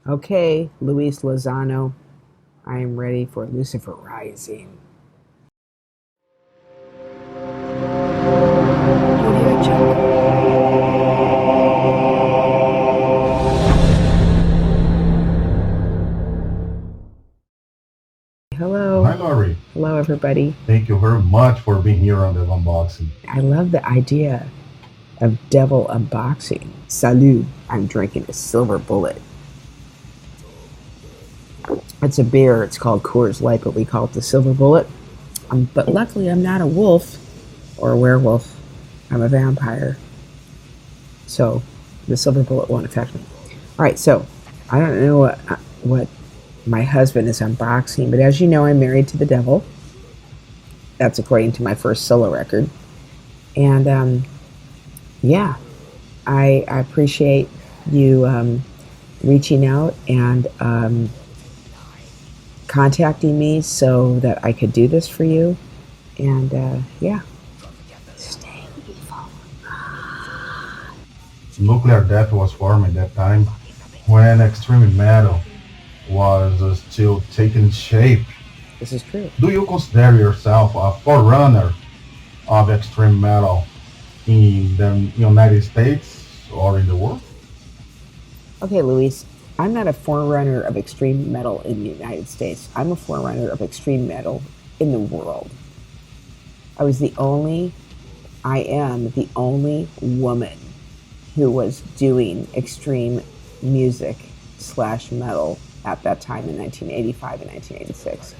Okay, Luis Lozano, I am ready for Lucifer Rising. Audio Jungle. Hello. Hi, Laurie. Hello, everybody. Thank you very much for being here on the unboxing. I love the idea of devil unboxing. Salut. I'm drinking a silver bullet. It's a beer. It's called Coors Light, but we call it the silver bullet. But luckily, I'm not a wolf or a werewolf. I'm a vampire. So the silver bullet won't affect me. All right, so I don't know what my husband is unboxing, but as you know, I'm married to the devil. That's according to my first solo record. And yeah, I appreciate you reaching out and contacting me so that I could do this for you. And yeah, stay evil. Nuclear Death was formed at that time when extreme metal was still taking shape. This is true. Do you consider yourself a forerunner of extreme metal in the United States or in the world? Okay, Luis, I'm not a forerunner of extreme metal in the United States. I'm a forerunner of extreme metal in the world. I was the only, I am the only woman who was doing extreme music slash metal at that time in 1985 and 1986.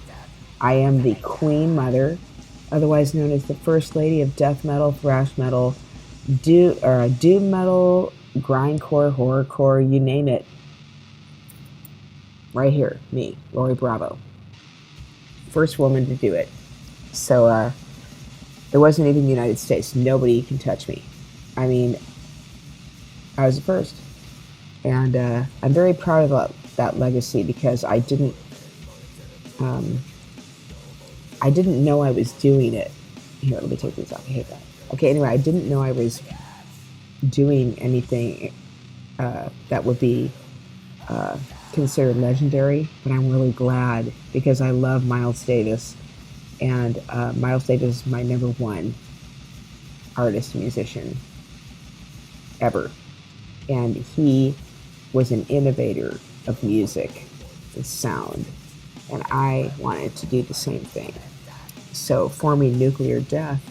I am the queen mother, otherwise known as the first lady of death metal, thrash metal, doom metal, grindcore, horrorcore, you name it. Right here, me, Lori Bravo, first woman to do it. So it wasn't even the United States. Nobody can touch me. I mean, I was the first, and I'm very proud of that legacy because um, I didn't know I was doing it. Here, let me take these off. I hate that. Okay, anyway, I didn't know I was doing anything that would be uh, considered legendary, but I'm really glad because I love Miles Davis, and Miles Davis is my number one artist, musician ever, and he was an innovator of music and sound, and I wanted to do the same thing. So forming Nuclear Death,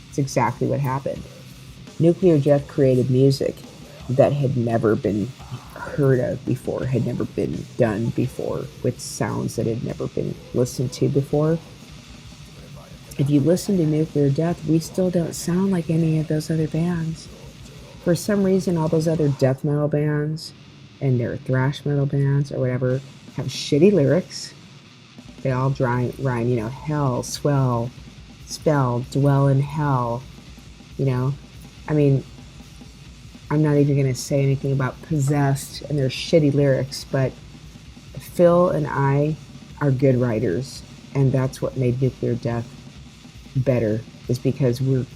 it's exactly what happened. Nuclear Death created music that had never been heard of before, had never been done before, with sounds that had never been listened to before. If you listen to Nuclear Death, we still don't sound like any of those other bands. For some reason, all those other death metal bands and their thrash metal bands or whatever have shitty lyrics. They all rhyme, hell, swell, spell, dwell in hell, you know. I mean, I'm not even going to say anything about Possessed and their shitty lyrics, but Phil and I are good writers, and that's what made Nuclear Death better, is because we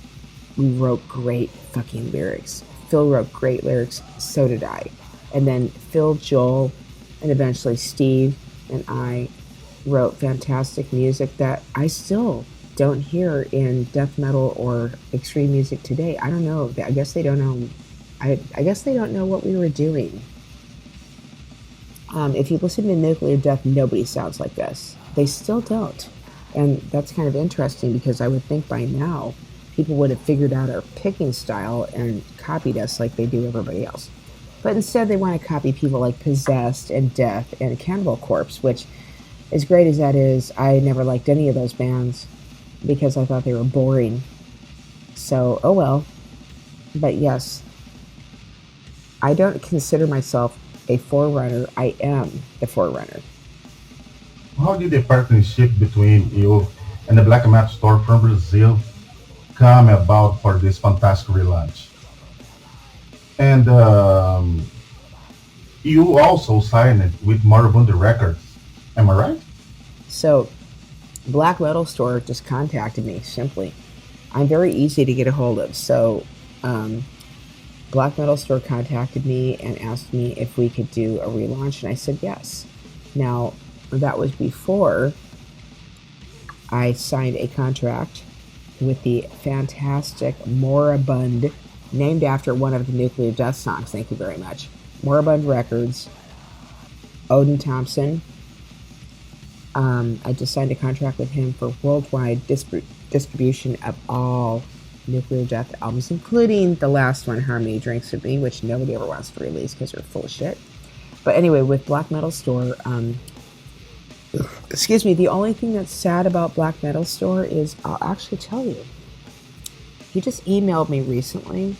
wrote great fucking lyrics. Phil wrote great lyrics, so did I. And then Phil, Joel, and eventually Steve and I wrote fantastic music that I still don't hear in death metal or extreme music today. I don't know. I guess they don't know. I guess they don't know what we were doing. If you listen to Nuclear Death, nobody sounds like this. They still don't. And that's kind of interesting because I would think by now people would have figured out our picking style and copied us like they do everybody else. But instead, they want to copy people like Possessed and Death and Cannibal Corpse, which, as great as that is, I never liked any of those bands because I thought they were boring. So, oh well. But yes, I don't consider myself a forerunner. I am the forerunner. How did the partnership between you and the Black Metal Store from Brazil come about for this fantastic relaunch? And you also signed it with Moribund Records. Am I right? So, Black Metal Store just contacted me simply. I'm very easy to get a hold of. So, Black Metal Store contacted me and asked me if we could do a relaunch, and I said yes. Now, that was before I signed a contract with the fantastic Moribund, named after one of the Nuclear Death songs. Thank you very much. Moribund Records, Odin Thompson. I just signed a contract with him for worldwide distribution of all Nuclear Death albums, including the last one, Harmony Drinks With Me, which nobody ever wants to release because they're full of shit. But anyway, with Black Metal Store, excuse me, the only thing that's sad about Black Metal Store is, I'll actually tell you, he just emailed me recently,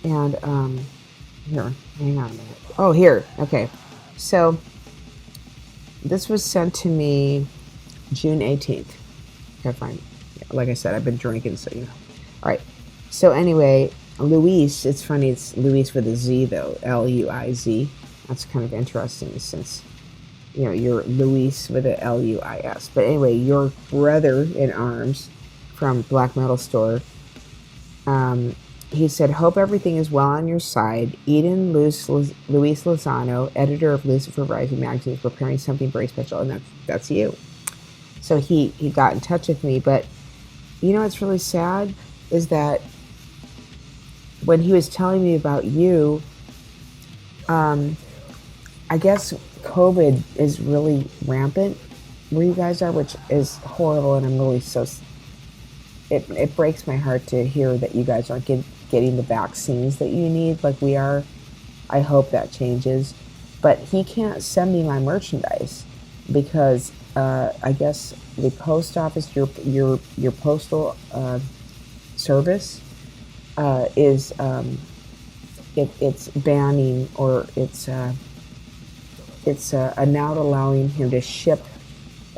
and here, hang on a minute. Oh, here, okay. So this was sent to me June 18th. Okay, fine. Like I said, I've been drinking, so you know. All right. So anyway, Luis, it's funny, it's Luis with a Z though, Luiz. That's kind of interesting since, you know, you're Luis with a Luis. But anyway, your brother in arms from Black Metal Store, he said, hope everything is well on your side. Eden Luis Lozano, editor of Lucifer Rising magazine, is preparing something very special, and that's you. So he got in touch with me, but you know what's really sad is that when he was telling me about you, I guess COVID is really rampant where you guys are, which is horrible, and I'm really so... It breaks my heart to hear that you guys aren't getting the vaccines that you need like we are. I hope that changes. But he can't send me my merchandise because I guess the post office, your postal service is it's banning, or it's not allowing him to ship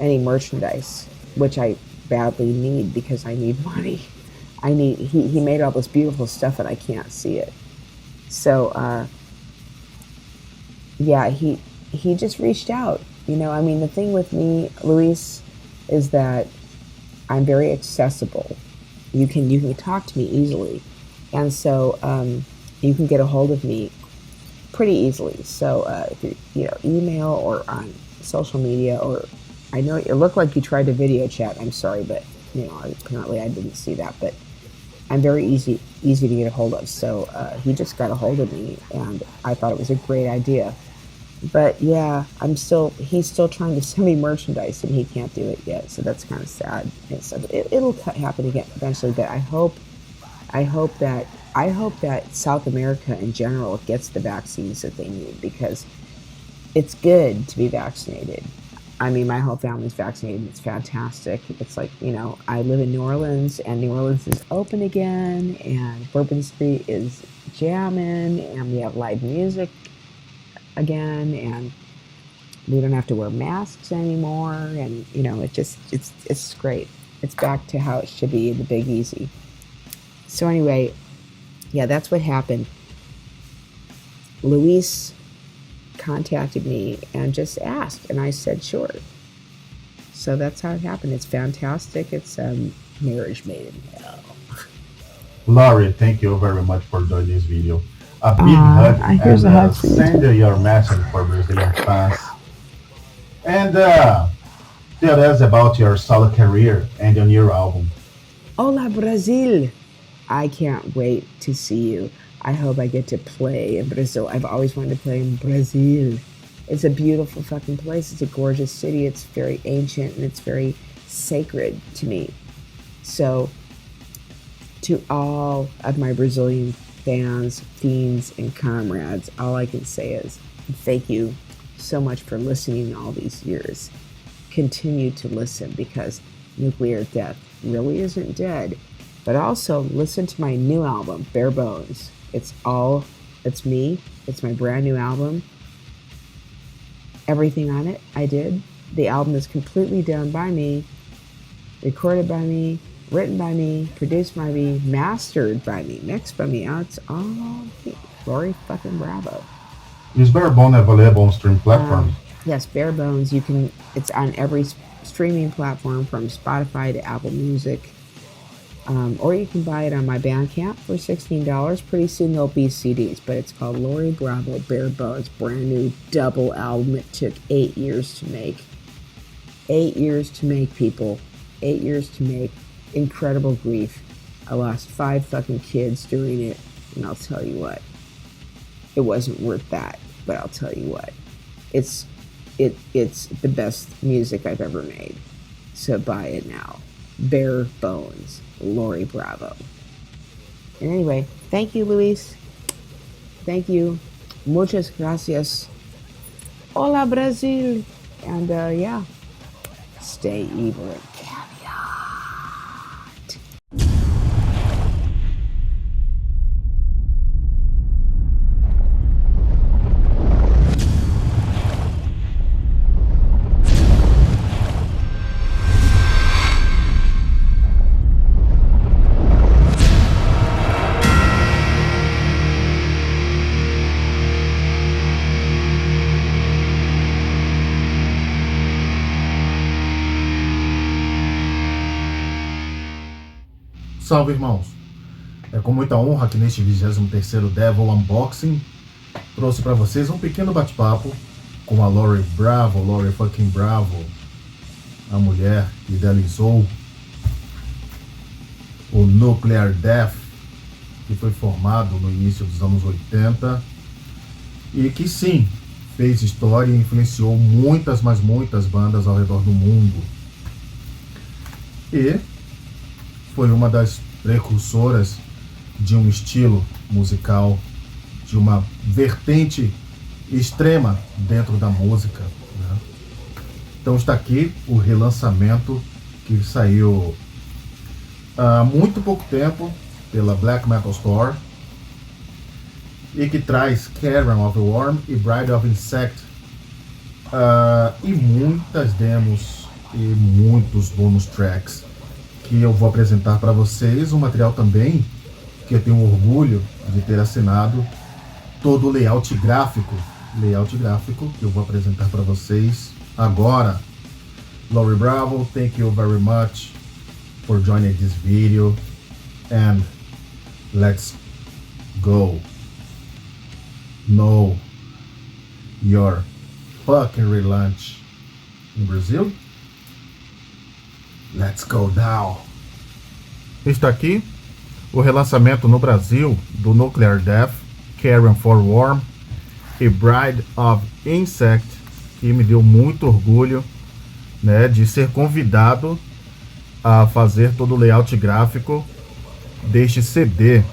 any merchandise, which I badly need because I need money. He made all this beautiful stuff and I can't see it. So yeah, he just reached out. You know, I mean, the thing with me, Luis, is that I'm very accessible. You can talk to me easily, and so you can get a hold of me pretty easily. So if you know, email or on social media, or I know it looked like you tried to video chat. I'm sorry, but you know, apparently I didn't see that. But I'm very easy to get a hold of. So he just got a hold of me, and I thought it was a great idea. But yeah, he's still trying to send me merchandise, and he can't do it yet. So that's kind of sad. It'll happen again eventually. But I hope that South America in general gets the vaccines that they need, because it's good to be vaccinated. I mean, my whole family's vaccinated. It's fantastic. It's like, you know, I live in New Orleans, and New Orleans is open again, and Bourbon Street is jamming, and we have live music again, and we don't have to wear masks anymore, and you know, it's great. It's back to how it should be in the Big Easy. So anyway, yeah, that's what happened. Luis contacted me and just asked, and I said sure. So that's how it happened. It's fantastic. It's marriage made in hell. Laurie, thank you very much for doing this video. A big hug, Here's and a hug for you send too. your message for Brazilian fans. And tell us about your solo career and your new album. Hola, Brazil. I can't wait to see you. I hope I get to play in Brazil. I've always wanted to play in Brazil. It's a beautiful fucking place. It's a gorgeous city. It's very ancient, and it's very sacred to me. So, to all of my Brazilian fans, fiends, and comrades, all I can say is thank you so much for listening all these years. Continue to listen, because Nuclear Death really isn't dead. But also listen to my new album, Bare Bones. It's me. It's my brand new album. Everything on it, I did. The album is completely done by me, recorded by me, written by me, produced by me, mastered by me, mixed by me. It's all me. Glory fucking bravo. Is Barebone available on stream platforms? Yes, Bare Bones. It's on every streaming platform, from Spotify to Apple Music. Or you can buy it on my Bandcamp for $16. Pretty soon there'll be CDs, but it's called Lori Bravo Bare Bones, brand new double album. It took 8 years to make. 8 years to make, people. 8 years to make. Incredible grief. I lost 5 fucking kids doing it, and I'll tell you what, it wasn't worth that. But I'll tell you what, it's the best music I've ever made. So buy it now. Bare Bones, Lori Bravo. And anyway, thank you, Luis. Thank you. Muchas gracias. Hola, Brazil. And yeah, stay evil and caveat. Salve, irmãos! É com muita honra que neste 23º Devil Unboxing trouxe para vocês um pequeno bate-papo com a Lori Bravo, Lori fucking Bravo, a mulher que idealizou o Nuclear Death, que foi formado no início dos anos 80 e que sim, fez história e influenciou muitas, mas muitas bandas ao redor do mundo. E foi uma das precursoras de um estilo musical, de uma vertente extrema dentro da música, né? Então está aqui o relançamento que saiu há muito pouco tempo pela Black Metal Store e que traz Carrion of the Worm e Bride of Insect, e muitas demos e muitos bonus tracks que eu vou apresentar para vocês. Um material também que eu tenho orgulho de ter assinado todo o layout gráfico que eu vou apresentar para vocês agora. Lori Bravo, thank you very much for joining this video, and let's go. Know your fucking relaunch in Brazil. Let's go now. Está aqui o relançamento no Brasil do Nuclear Death, Carrion for Worm e Bride of Insect, que me deu muito orgulho, né, de ser convidado a fazer todo o layout gráfico deste CD.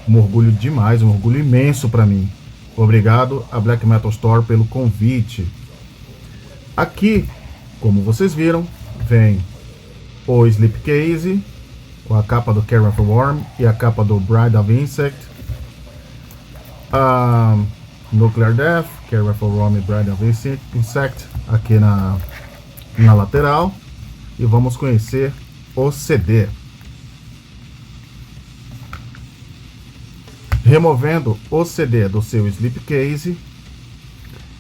Um orgulho demais, um orgulho imenso para mim. Obrigado a Black Metal Store pelo convite. Aqui, como vocês viram, vem o slipcase com a capa do Carrion for Worm e a capa do Bride of Insect, Nuclear Death, Carrion for Worm e Bride of Insect aqui na lateral, e vamos conhecer o CD. Removendo o CD do seu slipcase,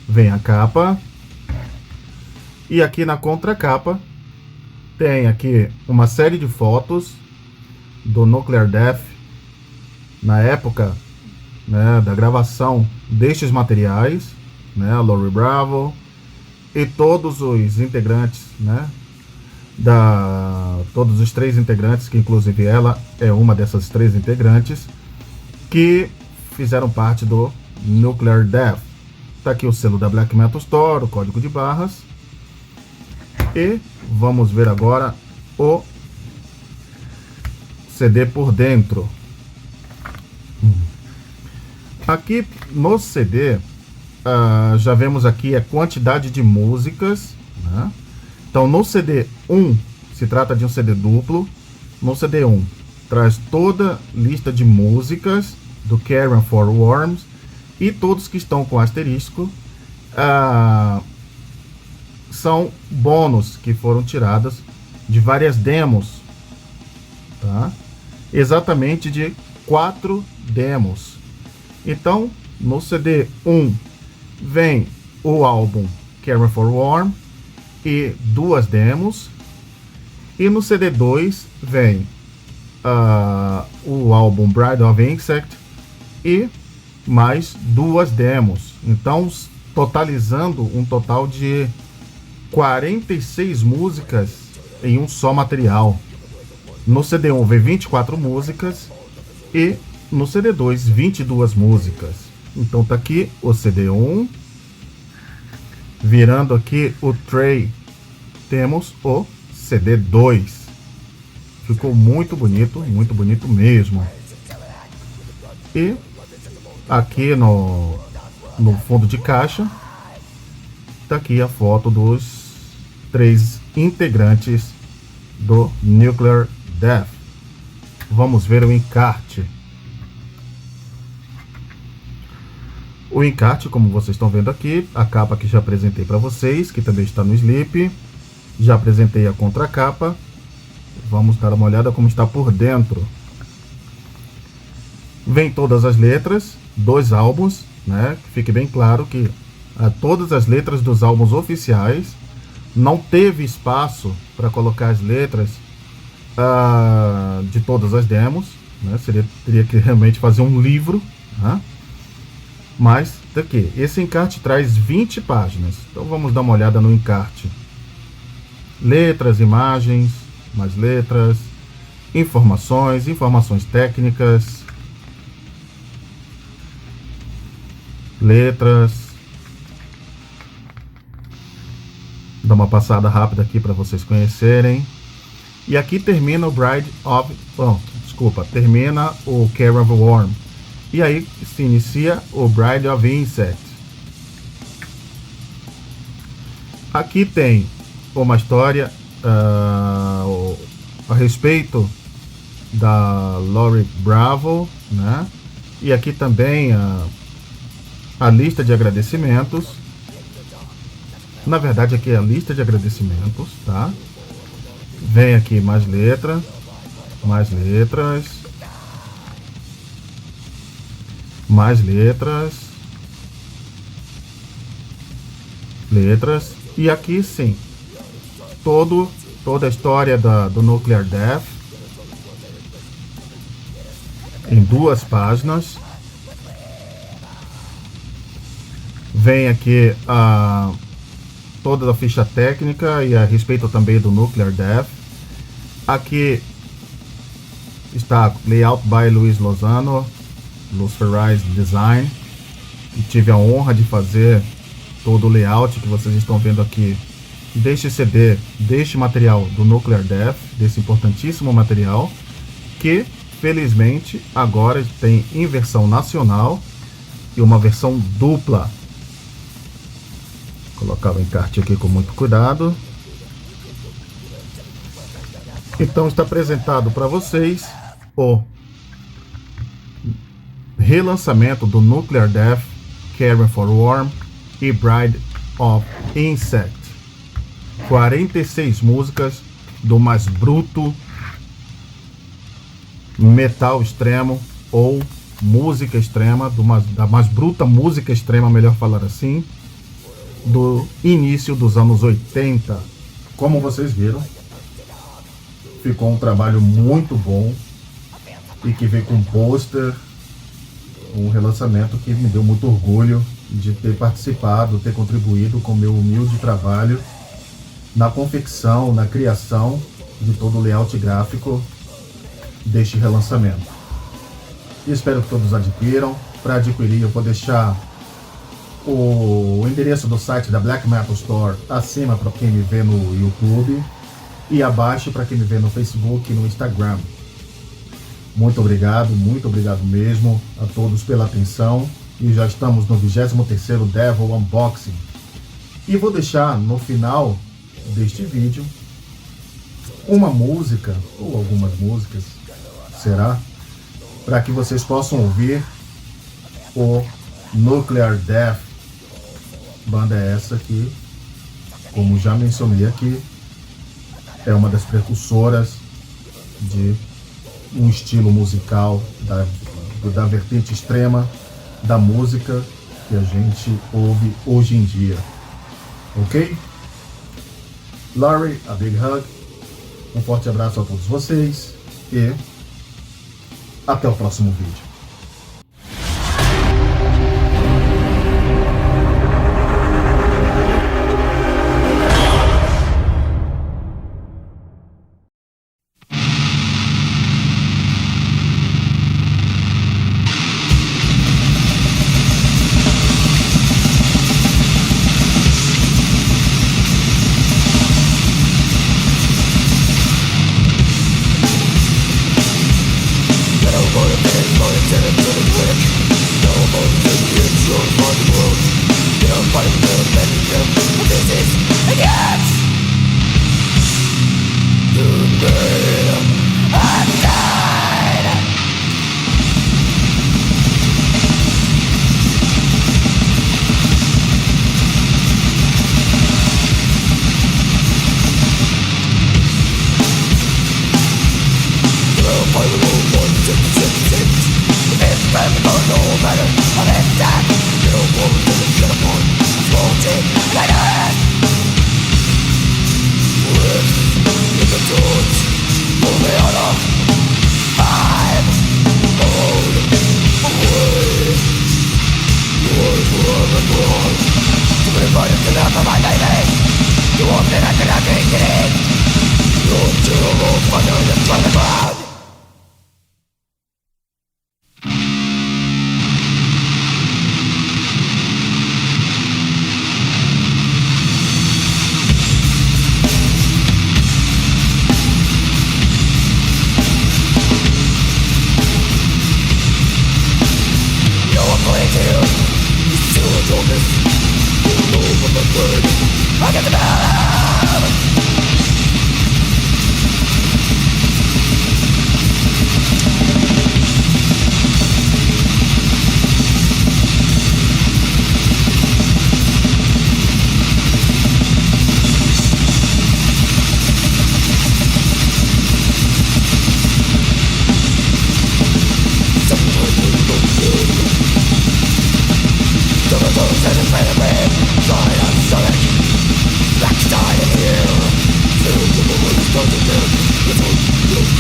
vem a capa, e aqui na contracapa tem aqui uma série de fotos do Nuclear Death na época, né, da gravação destes materiais, né, a Lori Bravo e todos os integrantes, né, todos os 3 integrantes, que inclusive ela é uma dessas 3 integrantes, que fizeram parte do Nuclear Death. Tá aqui o selo da Black Metal Store, o código de barras, e vamos ver agora o CD por dentro. Aqui no CD já vemos aqui a quantidade de músicas, né? Então no CD 1 se trata de um CD duplo. No CD 1 traz toda a lista de músicas do Carrion for Worms, e todos que estão com asterisco são bônus que foram tiradas de várias demos, tá? Exatamente de 4 demos. Então no CD 1 vem o álbum Carrion for Worm e 2 demos, e no CD 2 vem o álbum Bride of Insect e mais 2 demos. Então, totalizando um total de 46 músicas em um só material. No CD1 vem 24 músicas e no CD2 22 músicas. Então tá aqui o CD1. Virando aqui o tray, temos o CD2. Ficou muito bonito mesmo. E aqui no fundo de caixa tá aqui a foto dos 3 integrantes do Nuclear Death. Vamos ver o encarte. O encarte, como vocês estão vendo aqui, a capa que já apresentei para vocês, que também está no slip. Já apresentei a contracapa. Vamos dar uma olhada como está por dentro. Vem todas as letras, 2 álbuns, né? Fique bem claro que todas as letras dos álbuns oficiais. Não teve espaço para colocar as letras de todas as demos, né? Teria que realmente fazer um livro, né? Mas daqui, esse encarte traz 20 páginas. Então vamos dar uma olhada no encarte. Letras, imagens, mais letras, informações técnicas, letras. Dá uma passada rápida aqui para vocês conhecerem. E aqui termina o termina o Carrion of Worm. E aí se inicia o Bride of Insect. Aqui tem uma história a respeito da Lori Bravo, né? E aqui também a lista de agradecimentos. Na verdade aqui é a lista de agradecimentos, tá? Vem aqui mais letras, mais letras, e aqui sim, toda a história do Nuclear Death em 2 páginas. Vem aqui toda a ficha técnica e a respeito também do Nuclear Death. Aqui está layout by Luiz Lozano, Luciferized Design. E tive a honra de fazer todo o layout que vocês estão vendo aqui deste CD, deste material do Nuclear Death, desse importantíssimo material, que felizmente agora tem em versão nacional e uma versão dupla. Vou colocar o encarte aqui com muito cuidado. Então está apresentado para vocês o relançamento do Nuclear Death, Carrion for Worm e Bride of Insect. 46 músicas do mais bruto metal extremo ou música extrema, da mais bruta música extrema, melhor falar assim, do início dos anos 80. Como vocês viram, ficou um trabalho muito bom e que veio com um pôster, um relançamento que me deu muito orgulho de ter participado, ter contribuído com o meu humilde trabalho na confecção, na criação de todo o layout gráfico deste relançamento. E espero que todos adquiram. Para adquirir, eu vou deixar o endereço do site da Black Metal Store acima para quem me vê no YouTube e abaixo para quem me vê no Facebook e no Instagram. Muito obrigado mesmo a todos pela atenção. E já estamos no 23º Devil Unboxing. E vou deixar no final deste vídeo uma música, ou algumas músicas, será? Para que vocês possam ouvir o Nuclear Death. Banda essa que, como já mencionei aqui, é uma das precursoras de um estilo musical da vertente extrema da música que a gente ouve hoje em dia. Ok? Laurie, a big hug. Um forte abraço a todos vocês e Até o próximo vídeo.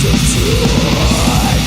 Don't you